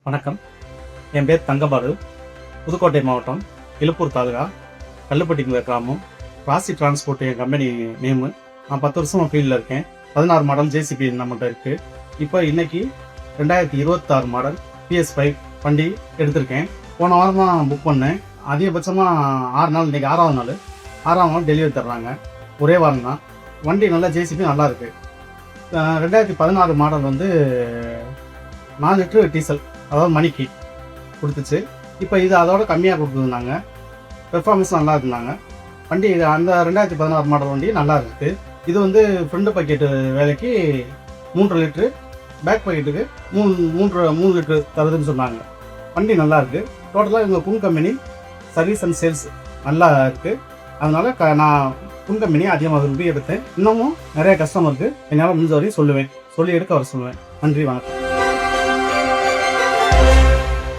வணக்கம். என் பேர் தங்கபாலு. புதுக்கோட்டை மாவட்டம், இலுப்பூர் தாலுகா, கல்லுப்பட்டிங்கிற கிராமம். ராசி டிரான்ஸ்போர்ட் என் கம்பெனி நேமு. நான் 10 வருஷமாக ஃபீல்டில் இருக்கேன். 16 மாடல் ஜேசிபி நம்மகிட்ட இருக்குது. இப்போ இன்னைக்கு 2026 மாடல் PS5 வண்டி எடுத்திருக்கேன். போன வாரம் தான் புக் பண்ணேன். அதிகபட்சமாக 6 நாள், இன்றைக்கி 6ஆம் நாள் டெலிவரி தர்றாங்க. ஒரே வாரம் தான். வண்டி நல்லா ஜேசிபி நல்லா இருக்குது. 2016 மாடல் வந்து 4 லிட்டரு டீசல், அதாவது மணிக்கு கொடுத்துச்சு. இப்போ இது அதோட கம்மியாக கொடுத்துருந்தாங்க. பெர்ஃபார்மன்ஸ் நல்லா இருந்தாங்க. வண்டி அந்த 2016 மாடல் வண்டி நல்லா இருக்குது. இது வந்து ஃப்ரண்ட் பக்கெட்டு வேலைக்கு 3 லிட்ரு, பேக் பக்கெட்டுக்கு 3 லிட்ரு தருதுன்னு சொன்னாங்க. வண்டி நல்லா இருக்குது. டோட்டலாக எங்கள் குன் கம்பெனி சர்வீஸ் அண்ட் சேல்ஸ் நல்லா இருக்குது. அதனால் நான் குன் கம்பெனியை அதிகமாக விரும்பி எடுத்தேன். இன்னமும் நிறைய கஸ்டமருக்கு என்னால் முடிஞ்ச வரையும் சொல்லி எடுக்க வர சொல்லுவேன். நன்றி, வணக்கம்.